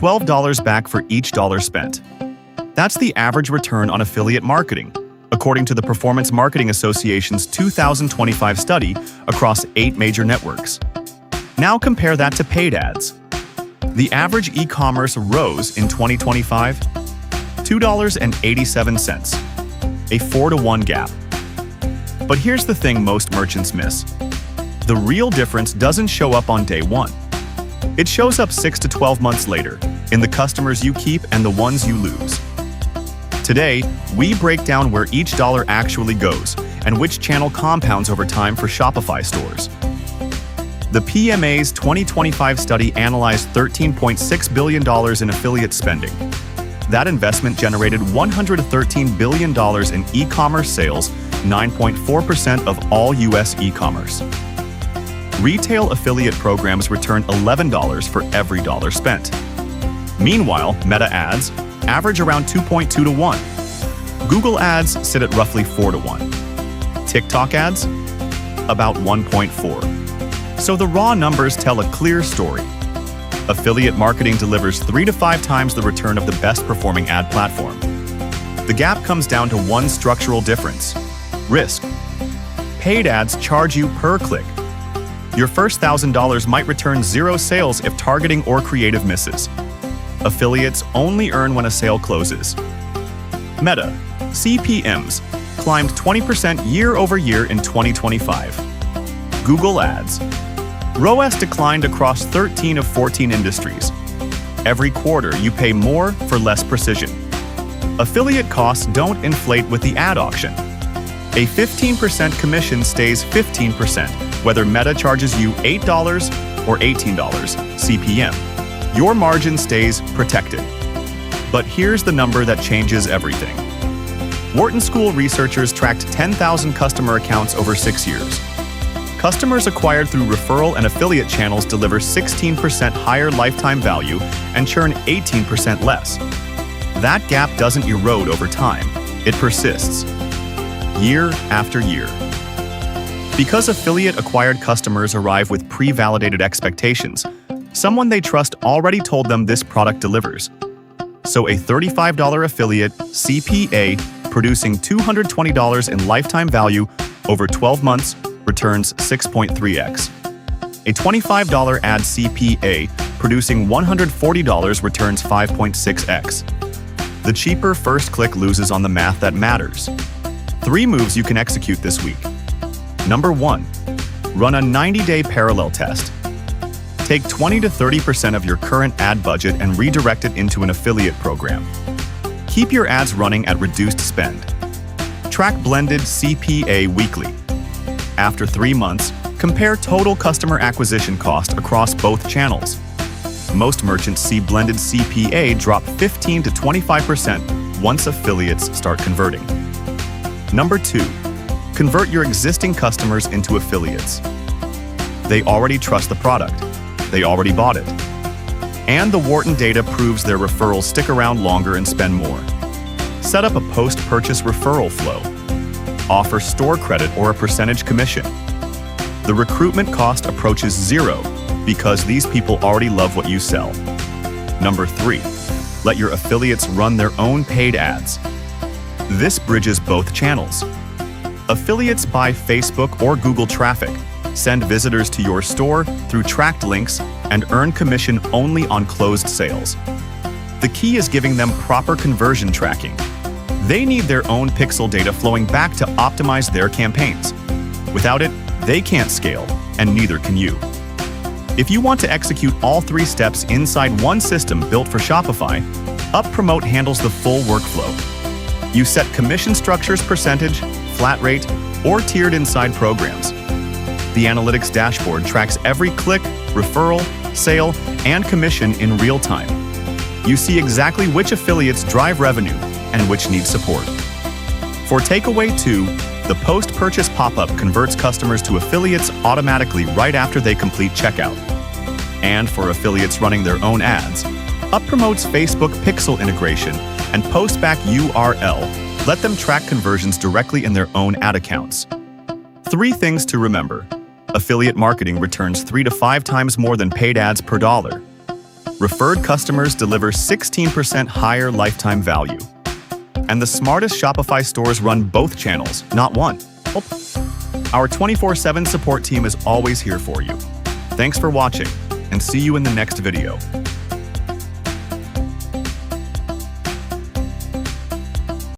$12 back for each dollar spent. That's the average return on affiliate marketing, according to the Performance Marketing Association's 2025 study across 8 major networks. Now compare that to paid ads. The average e-commerce ROAS in 2025? $2.87, a 4-to-1 gap. But here's the thing most merchants miss. The real difference doesn't show up on day one. It shows up 6 to 12 months later, in the customers you keep and the ones you lose. Today, we break down where each dollar actually goes and which channel compounds over time for Shopify stores. The PMA's 2025 study analyzed $13.6 billion in affiliate spending. That investment generated $113 billion in e-commerce sales, 9.4% of all U.S. e-commerce. Retail affiliate programs return $11 for every dollar spent. Meanwhile, Meta ads average around 2.2 to 1. Google ads sit at roughly 4 to 1. TikTok ads? About 1.4. So the raw numbers tell a clear story. Affiliate marketing delivers 3 to 5 times the return of the best performing ad platform. The gap comes down to one structural difference: risk. Paid ads charge you per click. Your first $1,000 might return 0 sales if targeting or creative misses. Affiliates only earn when a sale closes. Meta CPMs climbed 20% year over year in 2025. Google ads ROAS declined across 13 of 14 industries. Every quarter, you pay more for less precision. Affiliate costs don't inflate with the ad auction. A 15% commission stays 15%, whether Meta charges you $8 or $18 CPM. Your margin stays protected. But here's the number that changes everything. Wharton School researchers tracked 10,000 customer accounts over 6 years. Customers acquired through referral and affiliate channels deliver 16% higher lifetime value and churn 18% less. That gap doesn't erode over time, it persists, year after year. Because affiliate-acquired customers arrive with pre-validated expectations, someone they trust already told them this product delivers. So a $35 affiliate CPA producing $220 in lifetime value over 12 months returns 6.3x. A $25 ad CPA producing $140 returns 5.6x. The cheaper first click loses on the math that matters. 3 moves you can execute this week. Number 1, run a 90-day parallel test. Take 20 to 30% of your current ad budget and redirect it into an affiliate program. Keep your ads running at reduced spend. Track blended CPA weekly. After 3 months, compare total customer acquisition cost across both channels. Most merchants see blended CPA drop 15 to 25% once affiliates start converting. Number 2, convert your existing customers into affiliates. They already trust the product. They already bought it. And the Wharton data proves their referrals stick around longer and spend more. Set up a post-purchase referral flow. Offer store credit or a percentage commission. The recruitment cost approaches 0 because these people already love what you sell. Number 3, let your affiliates run their own paid ads. This bridges both channels. Affiliates buy Facebook or Google traffic, send visitors to your store through tracked links, and earn commission only on closed sales. The key is giving them proper conversion tracking. They need their own pixel data flowing back to optimize their campaigns. Without it, they can't scale, and neither can you. If you want to execute all 3 steps inside one system built for Shopify, UpPromote handles the full workflow. You set commission structures, percentage, flat rate, or tiered inside programs. The analytics dashboard tracks every click, referral, sale, and commission in real time. You see exactly which affiliates drive revenue and which need support. For takeaway 2, the post-purchase pop-up converts customers to affiliates automatically right after they complete checkout. And for affiliates running their own ads, UpPromote's Facebook Pixel integration and Postback URL let them track conversions directly in their own ad accounts. 3 things to remember. Affiliate marketing returns 3 to 5 times more than paid ads per dollar. Referred customers deliver 16% higher lifetime value. And the smartest Shopify stores run both channels, not one. Our 24/7 support team is always here for you. Thanks for watching, and see you in the next video.